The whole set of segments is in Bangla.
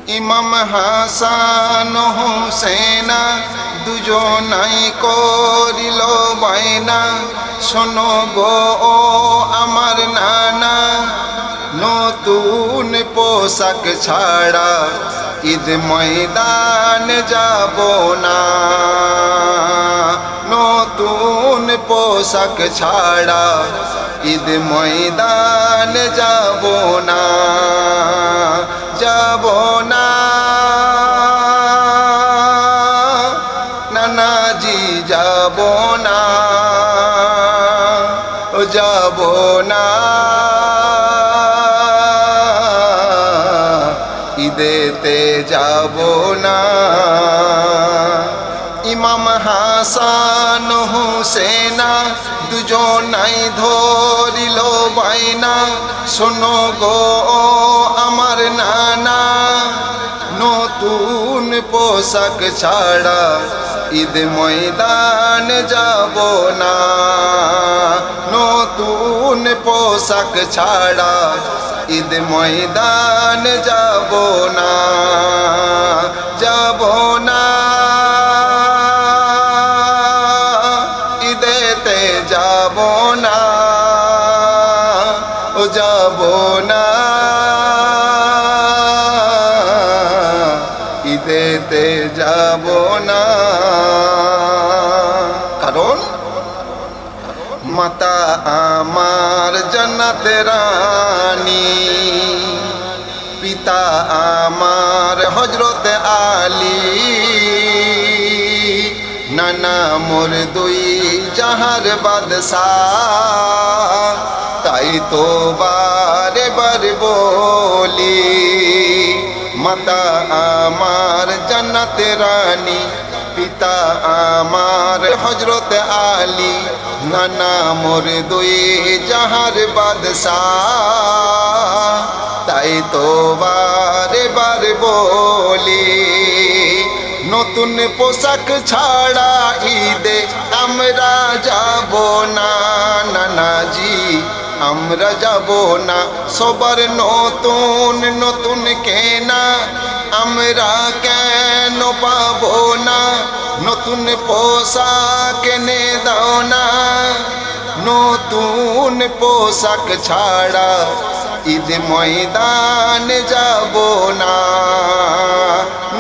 ইমাম হাসান হুসেনা দুজনাই করিল বায়না, শোনো গো ও আমার নানা, নতুন পোশাক ছাড়া ঈদ ময়দান যাব না। নতুন পোশাক ছাড়া ঈদ ময়দান যাব না, যাব না। নানাজি যাব না, যাব না। ঈদেতে যাব না। ইমাম হাসান হুসেনা দুজনাই ধরিল বায়না, শোনো গো আমার নানা, নতুন পোশাক ছাড়া ঈদ ময়দান যাব না। নতুন পোশাক ছাড়া ঈদ ময়দান যাব না, যাব না। ঈদেতে যাব না, ও যাব না। ঈদেতে যাব না, কারণ মাতা আমার জান্নাত রানী, পিতা আমার হযরত আলী, নানা মোর দুই জাহার বাদশাহ, তাই তো বারে বার বলি, মাতা আমার জান্নাত রানী, পিতা আমার হযরত আলী, নানা মোর দুই জাহার বাদশাহ, তাই তো বারে বার বলি, নতুন পোশাক ছাড়া ঈদে আমরা যাব না। নানাজি আমরা যাব না, সবার নতুন নতুন কেনা, আমরা কেন পাবো না? নতুন পোশাক এনে দাও না। নতুন পোশাক ছাড়া ঈদ ময়দান যাব না।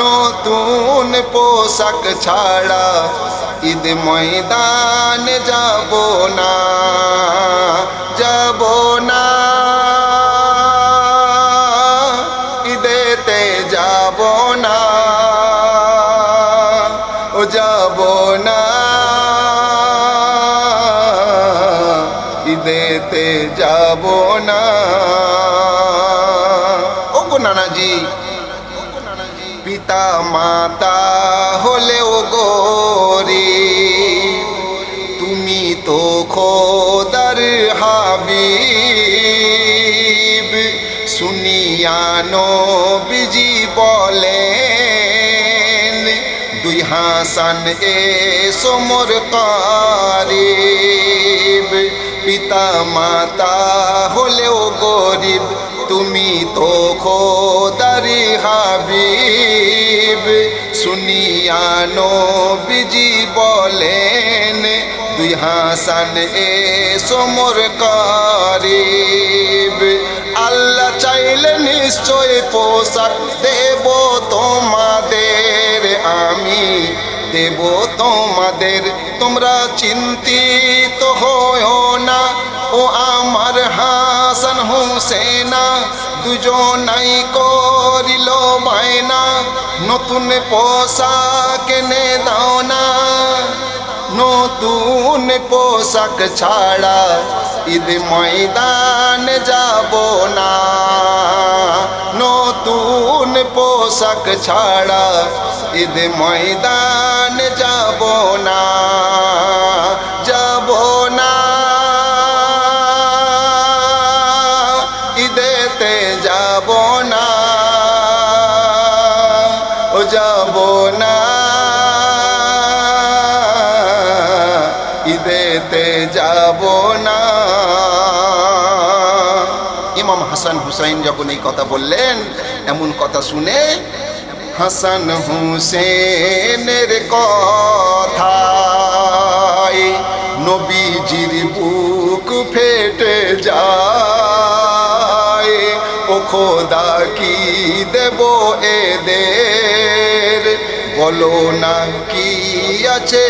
নতুন পোশাক ছাড়া ঈদ ময়দান যাব না, যাব না। ঈদেতে যাব না, ও যাব না। ঈদেতে যাব না। ও গো নানাজি, পিতা মাতা হলেও গরিব, তুমি তো খোদার হাবিব। শুনিয়া নবীজি বলেন, দুই হাসান এসো মোর কারিব। পিতা মাতা হলেও গরিব, তুমি তো খোদার হাবিব। শুনিয়া নবীজি বলেন, দুই হাসান এসো মোর কারিব। আল্লাহ চাইলে নিশ্চয় পোশাক দেব তোমাদের, আমি দেব তোমাদের। তোমরা চিন্তিত হয়ো না, ও আমার হাসান হুসেনা দুজনাই করিল বায়না, নতুন পোশাক এনে দাও না। নতুন পোশাক ছাড়া ঈদ ময়দান যাব না। নতুন পোশাক ছাড়া ঈদ ময়দান যাব না, যাব না। ঈদেতে যাব না, ও যাব না। ঈদেতে যাব না। ইমাম হাসান হুসাইন যখন এই কথা বললেন, এমন কথা শুনে হাসান হুসেনের কথায় নবীজির বুক ফেটে যায়। ও খোদা কি দেব এদের, বলো না কি আছে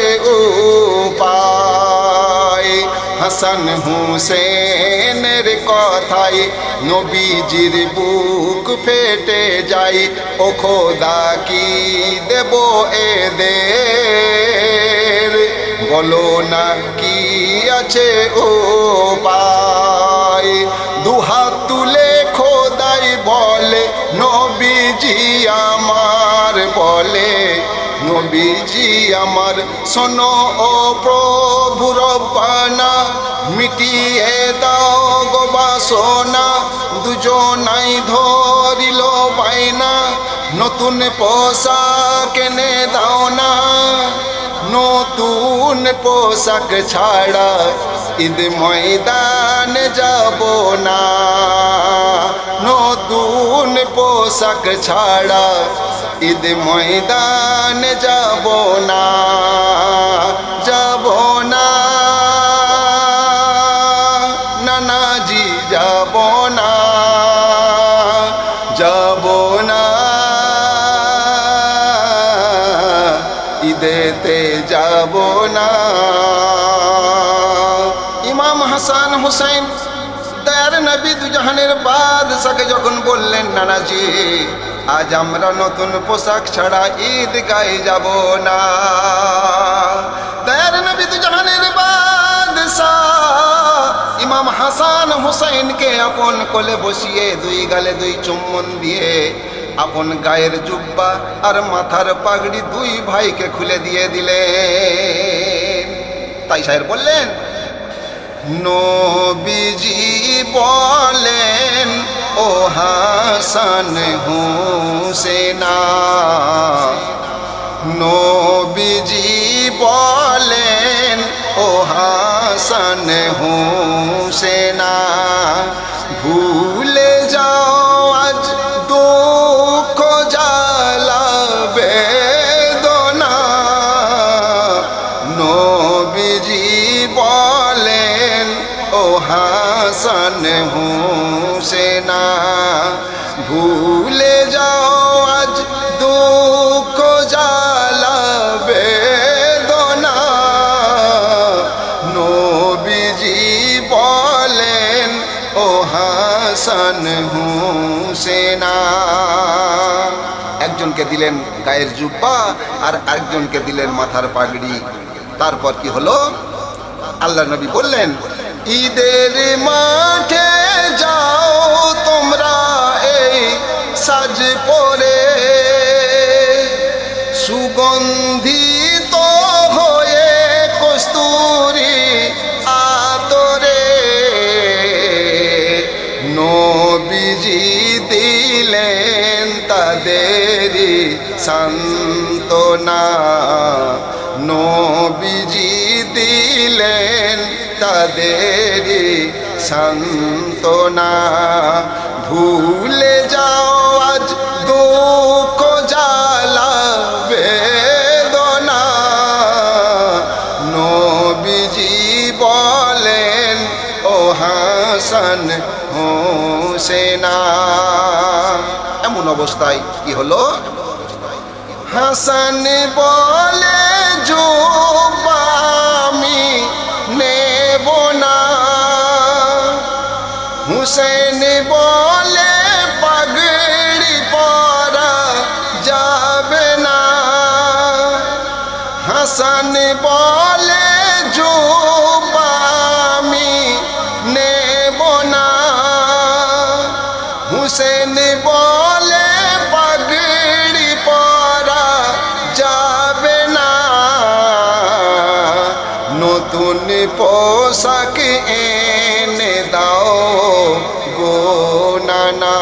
উপায়। হাসান হুসেনের কথায় নবীজির বুক ফেটে যায়। ও খোদা কি দেব এদের, বলো না কি আছে উপায়। দুহাত তুলে খোদাই বলে নবীজি আমার, বলে নবীজি আমার, শোনো ও প্রভু রব্বানা, মিটিয়ে দাও গো বাসনা। দুজনাই ধরিল বাইনা, নতুন পোশাক এনে দাও না। নতুন পোশাক ছাড়া ঈদ ময়দান যাব না। নতুন পোশাক ছাড়া ঈদ ময়দান যাব না, যাব না নানাজি, যাব না, যাব না ঈদেতে যাব না। ইমাম হাসান হুসাইন দয়ার নবী দুজাহানের বাদশাকে যখন বললেন, নানাজি আজ আমরা নতুন পোশাক ছাড়া ঈদ গায়ে যাব না। দয়ার নবী দুজাহানের বাদশাহ ইমাম হাসান হুসাইনকে আপন কোলে বসিয়ে দুই গালে দুই চুম্বন দিয়ে আপন গায়ের জুব্বা আর মাথার পাগড়ি দুই ভাইকে খুলে দিয়ে দিলেন। তাই সাহেব বললেন, নবীজি বলেন ও হাসান হুসেনা, নবীজি বলেন ও হাসান হুসেনা, ভুলে যাও আজ দুঃখ জ্বালা বেদনা। নবীজি বলেন ও হাসান হুসেনা, ভুলে যাও আজ দুঃখ জ্বালা বেদনা। নবীজি বলেন ও হাসান হুসেনা। একজনকে দিলেন গায়ের জুব্বা আর আরেকজনকে দিলেন মাথার পাগড়ি। তারপর কি হলো? আল্লাহ নবী বললেন, ঈদের মাঠে যাও তোমরা এই সাজ পরে, সুগন্ধিত হয়ে কস্তুরী আতরে। নবীজি দিলেন তাদেরই সান্ত্বনা, নবীজি দিলেন তাদেরই সান্ত্বনা। ভুলে যাও আজ দুঃখ জ্বালা বেদনা। নবীজি বলেন ও হাসান হুসেনা। এমন অবস্থায় কি হলো? হাসান বলে জুব্বা আমি নেব না, হুসেন বলে পাগড়ি পরা যাবে না। হাসান বলে জুব্বা আমি নেব না, হুসেন বলে পাগড়ি পরা যাবে না। নতুন পোশাক এনে দাও গো নানা,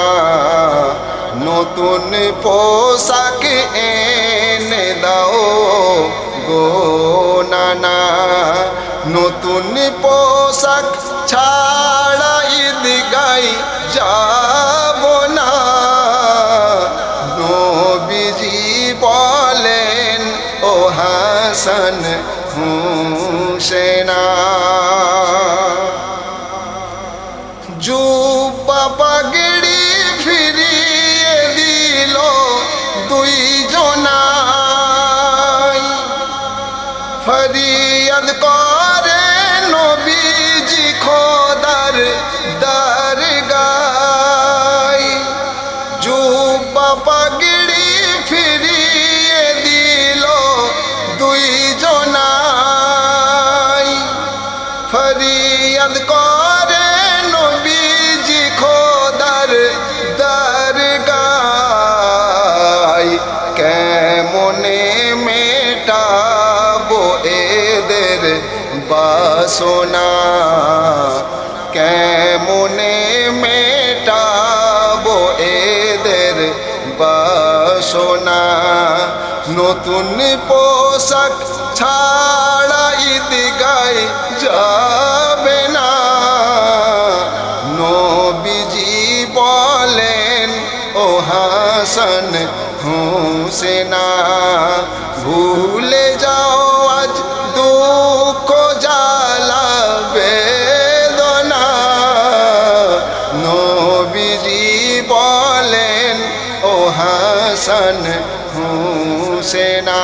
নতুন পোশাক এনে দাও গো নানা। নতুন পোশাক ছাড়া ঈদ গাই যাব না। হাসান হুসেনা। জুব্বা পাগড়ি ফিরিয়ে দিল দুই জনাই, ফরিয়াদ করে নবীজি খোদার দরগায়। জুব্বা পাগড়ি ফিরিয়ে দিল দুই জনাই, ফরিয়াদ করে নবীজি খোদার দরগায়। কেমনে মেটাবো এদের বাসনা, কেমনে মেটাবো এদের বাসনা। নতুন পোশাক ছাড়া ঈদগায় যাবে না। নবীজি বলেন ও হাসান হুসেনা, ভুলে যাও আজ দুঃখ জ্বালা বেদনা। নবীজি বলেন ও হাসান হুসেনা।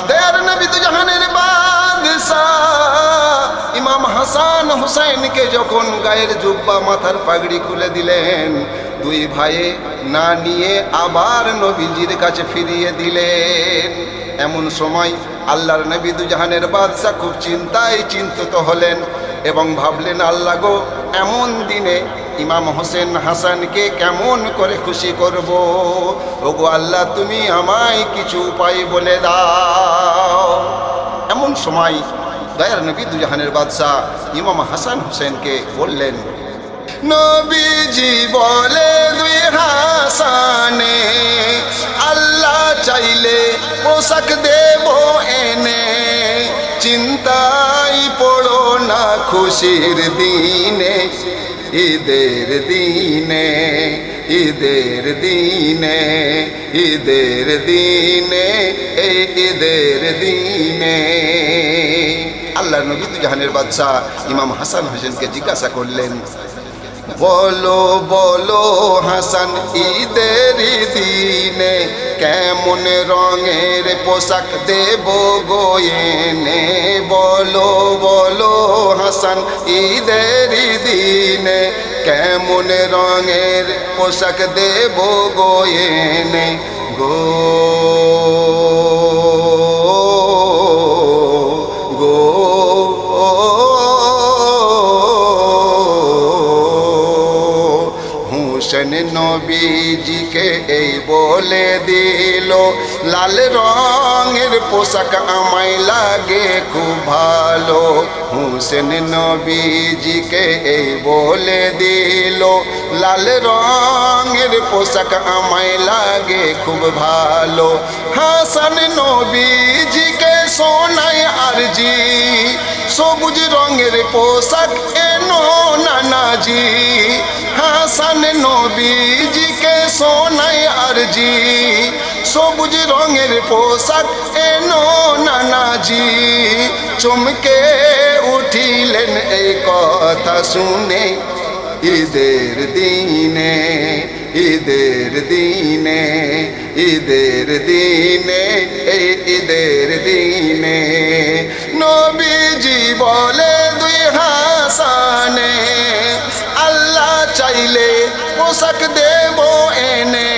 দয়ার নবী তো জাহানের বাদশাহ ইমাম হাসান হুসাইনকে যখন গায়ের জুব্বা মাথার পাগড়ি খুলে দিলেন, দুই ভাইয়ে না নিয়ে আবার নবীজির কাছে ফিরিয়ে দিলেন। এমন সময় আল্লাহর নবী দুজাহানের বাদশাহ খুব চিন্তায় চিন্তিত হলেন এবং ভাবলেন, আল্লাহ গো, এমন দিনে ইমাম হোসেন হাসানকে কেমন করে খুশি করব। ওগো আল্লাহ, তুমি আমায় কিছু উপায় বলে দাও। এমন সময় দয়ার নবী দুজাহানের বাদশাহ ইমাম হাসান হোসেনকে বললেন, নবীজি বলে দুই হাসানে, আল্লাহ চাইলে পোশাক দেব এনে, চিন্তাই পড়ো না খুশির দিনে, ঈদের দিনে, ঈদের দিনে, ঈদের দিনে, এই ঈদের দিনে। আল্লাহ নবী দুজাহানের বাদশাহ ইমাম হাসান হোসেনকে জিজ্ঞাসা করলেন, বলো বলো হাসান, ঈদের দিনে কেমন রঙের পোশাক দেব গো এনে। বলো বলো হাসান, ঈদের দিনে কেমন রঙের পোশাক দেব গো এনে। গো হোসেন নবীজিকে এই বলে দিল, লাল রঙের পোশাক আমায় লাগে খুব ভালো। হোসেন নবীজিকে এই বলে দিল, লাল রঙের পোশাক আমায় লাগে খুব ভালো। হাসান নবীজিকে শোনায় আরজি, সবুজ রঙের পোশাক এনো নানাজি। হাসান নবীজিকে শোনায় আরজি, সবুজ রঙের পোশাক এনো নানাজি। চমকে উঠিলেন এই কথা শুনে, ঈদের দিনে, ঈদের দিনে, ঈদের দিনে, এই ঈদের দিনে। নবীজি বলে দুই হাসানে, আল্লাহ চাইলে পোশাক দেব এনে,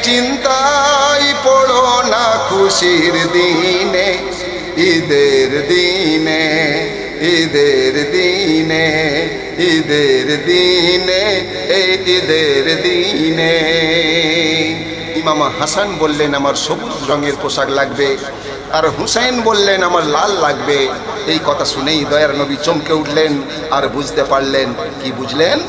চিন্তাই পড়ো না খুশির দিনে, ঈদের দিনে, ঈদের দিনে, ঈদের দিনে, এই ঈদের দিনে। ইমাম হাসান বললেন, আমার সবুজ রঙের পোশাক লাগবে, আর হুসাইন বললেন, আমার লাল লাগবে। এই কথা শুনেই দয়ার নবী চমকে উঠলেন আর বুঝতে পারলেন। কি বুঝলেন?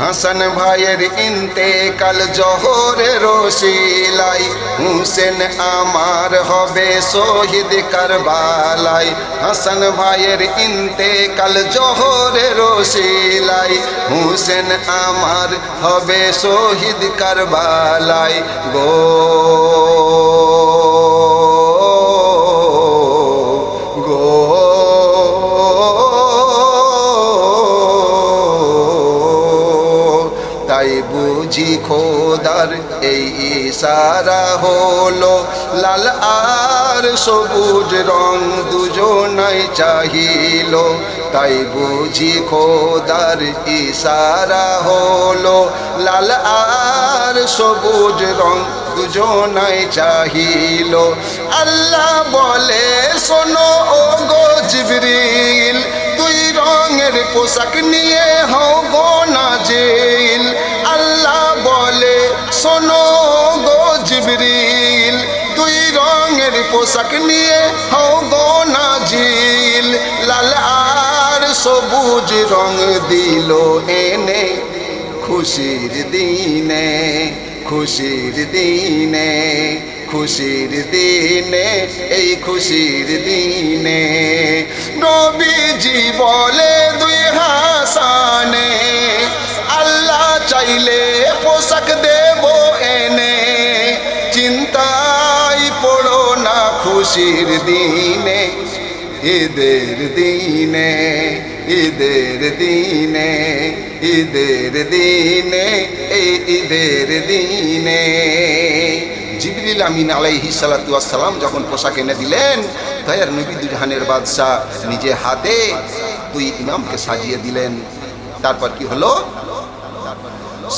হাসান ভাইয়ের ইন্তেকাল জোহরের রশিলাই, হুসেন আমার হবে শহীদ কারবালায়। হাসান ভাইয়ের ইন্তেকাল জোহরের রশিলাই, হুসেন আমার হবে শহীদ কারবালায়। গো খোদার এই ইশারা হলো, লাল আর সবুজ রং দুজনাই চাহিল, তাই বুঝি খোদার ইশারা হলো, লাল আর সবুজ রং দুজনাই চাহিল। আল্লাহ বলে শোনো ও গো জিবরিল, তুই রঙের পোশাক নিয়ে হও গো নাজিল। আল্লাহ বলে শোনো গো জিবরিল, তুই রঙের পোশাক নিয়ে হও গো নাজিল। লাল আর সবুজ রং দিল এনে খুশির দিনে, খুশির দিনে, খুশির দিনে, এই খুশির দিনে। নবীজি বলে দুই হাসানে, আল্লাহ চাইলে পোশাক দেব এনে, চিন্তায় পড়ো না খুশির দিনে, ঈদের দিনে, ঈদের দিনে, ঈদের দিনে, এই ঈদের দিনে। জিবরিল আমিন আলাইহিস সালাতু ওয়াস সালাম যখন পোশাক এনে দিলেন, দয়ার নবী দুজাহানের বাদশা নিজে হাতে দুই ইমামকে সাজিয়ে দিলেন। তারপর কি হলো?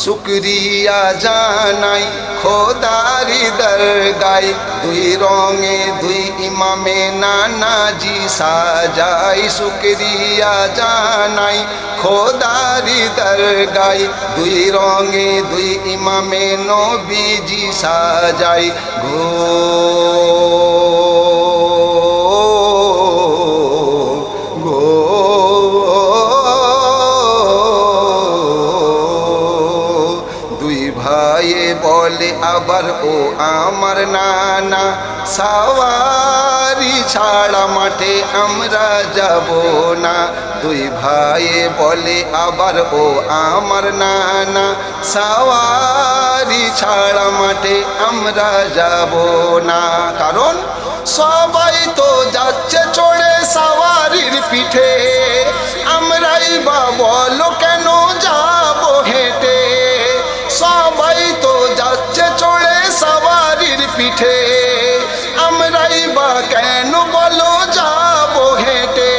শুকরিয়া জানাই খোদারি দরগায়, দুই রঙে দুই ইমামে নানাজি সাজাই। শুকরিয়া জানাই খোদারি দরগায়, দুই রঙে দুই ইমামে নবীজি সাজাই গো। বলে আবার ও আমার নানা, সাওয়ারি ছাড়া মাঠে আমরা যাব না। দুই ভাই বলে আবার ও আমার নানা, সাওয়ারি ছাড়া মাঠে আমরা যাব না। কারণ সবাই তো যাচ্ছে চড়ে সাওয়ারির পিঠে, আমরাই বা বলো কেন যাব হেঁটে। সবাই তো যাচ্ছে চড়ে সাওয়ারির পিঠে, আমরাই বা কেন বলো যাব হেঁটে।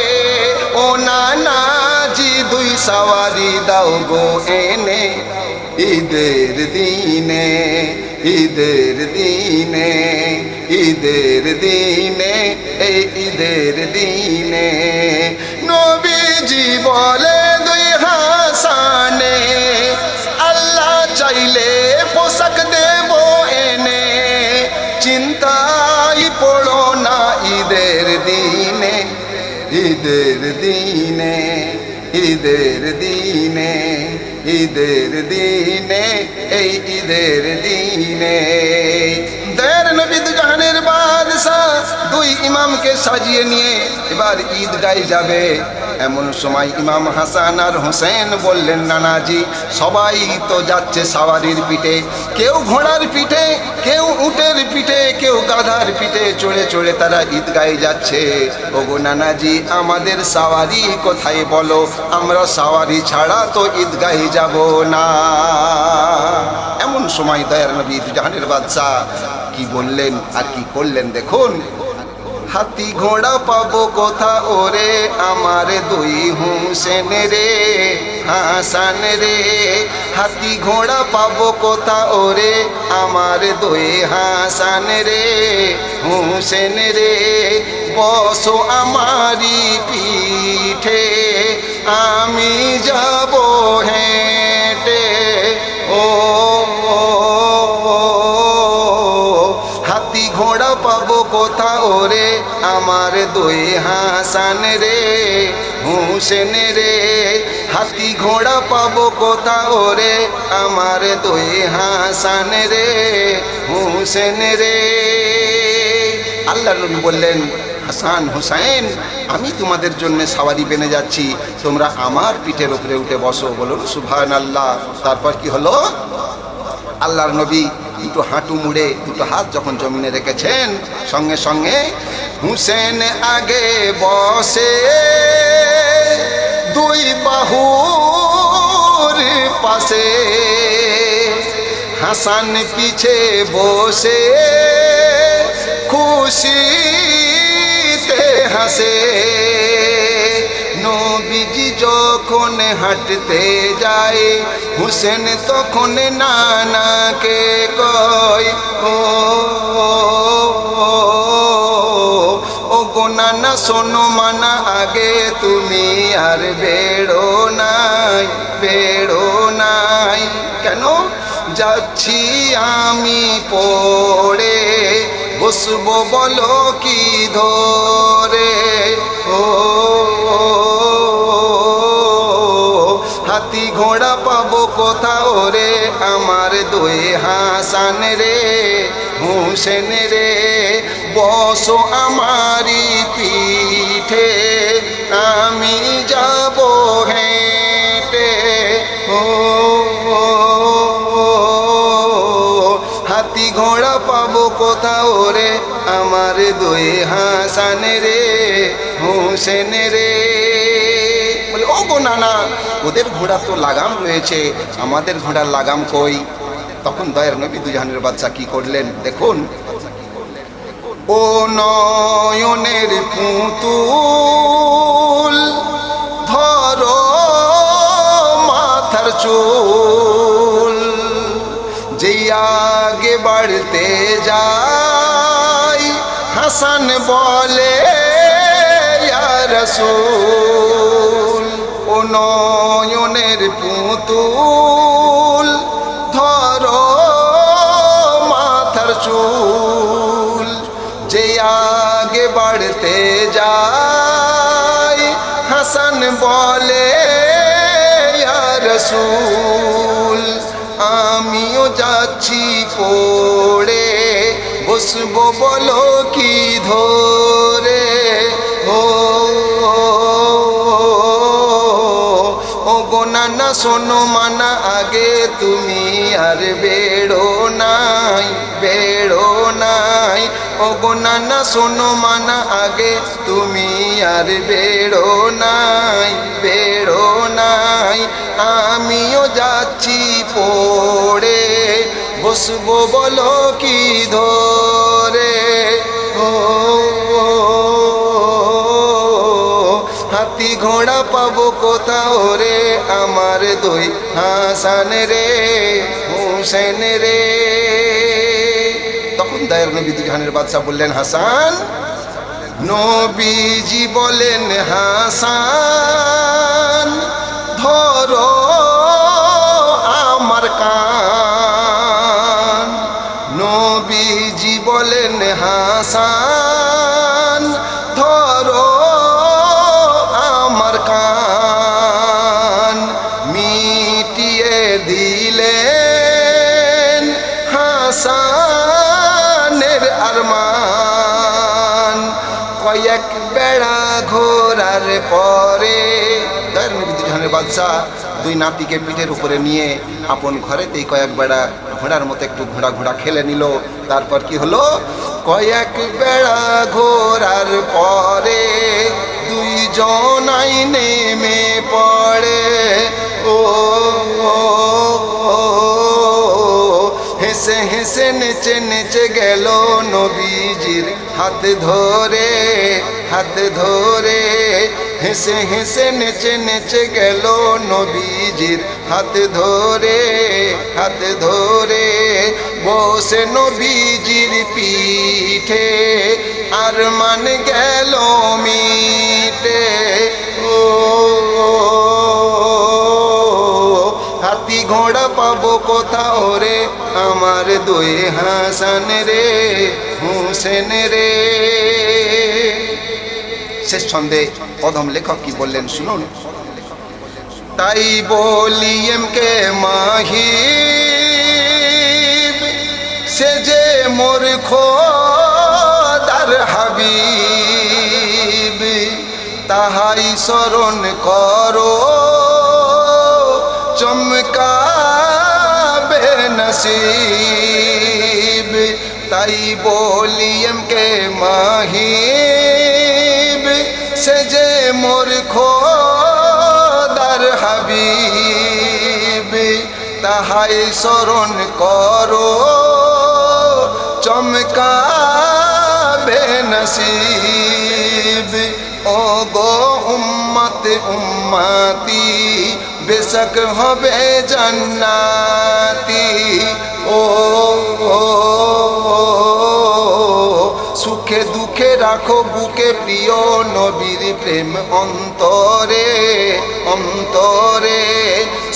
ও নানাজি দুই সাওয়ারি দাও গো এনে, ঈদের দিনে, ঈদের দিনে, ঈদের দিনে, এই ঈদের দিনে। নবীজি বলে দুই হাসানে, আল্লাহ চাইলে পোশাক দেব এনে, চিন্তায় পড়ো না ঈদের দিনে, ঈদের দিনে, ঈদের দিনে, ঈদের দিনে, এই ঈদের দিনে। দয়ার নবী দুজাহানের বাদশা দুই ইমামকে সাজিয়ে নিয়ে এবার ঈদগায় যাবে। এমন সময় ইমাম হাসান আর হোসেন বললেন, নানাজি সবাই তো যাচ্ছে সাওয়ারির পিঠে, কেউ ঘোড়ার পিঠে, কেউ উটের পিঠে, কেউ গাধার পিঠে চড়ে চড়ে তারা ঈদগায় যাচ্ছে। ওগো নানাজি আমাদের সাওয়ারি কোথায় বলো, আমরা সাওয়ারি ছাড়া তো ঈদগায় যাব না। এমন সময় দয়ার নবী দুজাহানের বাদশা কি বললেন আর কি করলেন দেখুন। হাতি ঘোড়া পাবো কোথা ওরে আমার দুই হুসেন রে, হাসান রে। হাতি ঘোড়া পাবো কোথা ওরে আমার দুই হাসান রে, হুসেন রে। বসো আমারি পিঠে, আমি যাব হেঁটে। ও হাতি ঘোড়া পাবো কোথা ওরে আমার দুই হাসান রে, হুসেন রে। হাতি ঘোড়া পাবো কোথা ওরে আমার দুই হাসান রে, হুসেন রে। আল্লাহ নবী বললেন, হাসান হুসাইন আমি তোমাদের জন্য সাওয়ারি বেনে যাচ্ছি, তোমরা আমার পিঠের উপরে উঠে বসো। বলুন সুবহানাল্লাহ। তারপর কি হলো? আল্লাহর নবী দুটো হাঁটু মুড়ে দুটো হাত যখন জমিনে রেখেছেন, সঙ্গে সঙ্গে হুসেন আগে বসে, দুই বাহুর পাশে। হাসান পিছে বসে খুশিতে হাসে। নবীজি যখন হাঁটতে যায় হুসেন তখন নানাকে কয়, ও গো নানা শোনো মানা আগে তুমি আর বেড়ো নাই, বেড়ো নাই। কেন? যাচ্ছি আমি পড়ে বসবো বলো কি ধরে। ও হাতি ঘোড়া পাবো কোথাও রে আমার দুই হাসান রে হুসেন রে। বসো আমারি পিঠে আমি যাব হেঁটে। ও হাতি ঘোড়া পাবো কোথাও রে আমার দুই হাসান রে হুসেন রে। বলে ও গো নানা, ওদের ঘোড়া তো লাগাম রয়েছে, আমাদের ঘোড়ার লাগাম কই? তখন দয়ার নবী দুজাহানের বাদশা কি করলেন দেখুন। ও নয়নের পুতুল ধরো মাথার চুল, যেই আগে বাড়তে যায় হাসান বলে ইয়া রাসূল। ও নয়নের পুতুল ধরো মাথার চুল, যে আগে বাড়তে যায় হাসান বলে ইয়া রাসূল। আমিও যাচ্ছি পড়ে বসবো বলো কি ধরে। ও গো নানা শোনো মানা আগে তুমি আর বেড়ো নাই, বেড়ো নাই। ও গো নানা শোনো মানা আগে তুমি আর বেড়ো নাই, বেড়ো নাই। আমিও যাচ্ছি পড়ে বসবো বলো কি ধরে। ও হাতি ঘোড়া পাবো কোথাও রে আমার দুই হাসান রে হুসেন রে। তখন দয়ার নবী দুজাহানের বাদশা বললেন, হাসান। নবীজি বলেন, হাসান ধরো আমার কান। নবীজি বলেন, হাসান ধরো আমার কান। মিটিয়ে দিলেন হাসানের আরমান। কয়েক বেড়া ঘোরার পরে দয়ার নবী দুজাহানের বাদশা দুই নাতিকে পিঠের উপরে নিয়ে আপন ঘরেতেই কয়েক বেড়া ঘোড়ার মতো একটু ঘোড়া ঘোড়া খেলে নিল। তারপর কি হলো? কয়েক বেড়া ঘোরার পরে দুইজনাই নেমে পড়ে। ও হেসে হেসে নেচে নেচে গেল নবীজির হাত ধরে, হাত ধরে। হেসে হেসে নেচে নেচে গেল নবীজির হাত ধরে, হাত ধরে। বসে নবীজির পিঠে আর মান গেল মিটে। ও হাতি ঘোড়া পাবো কোথাও রে আমার দুই হাসান রে হুসেন রে। শেষ ছন্দে অধম লেখক কি বললেন শুনুন। তাই বলি এম কে মাহিব সে যে মোর খোদার হাবিব, তাহাই স্মরণ করো চমকাবে নসিব। তাই বলি এম কে মাহিব সে যে মোর খোদার হাবিব, তাহাই হায় স্মরণ করো চমকাবে নসিব ও গো উম্মত উম্মতি বেশক হবে জান্নাতি ও সুখে দুঃখে রাখো বুকে প্রিয় নবীর প্রেম অন্তরে অন্তরে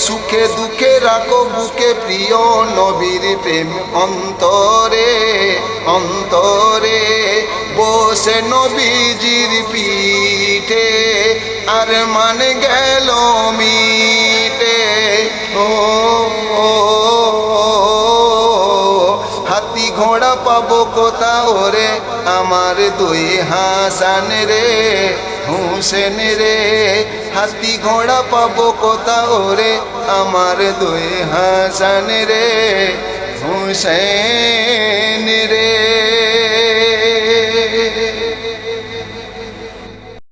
সুখে দুঃখে রাখো বুকে প্রিয় নবীর প্রেম অন্তরে অন্তরে বসে নবীজির পিঠে আর মান গেল মিটে ও হাতি ঘোড়া পাবো কোথাও রে আমার দুই হাসান রে হুসেন রে হাতি ঘোড়া পাবো কোথাও রে আমার দুই হাসান রে হুসেন রে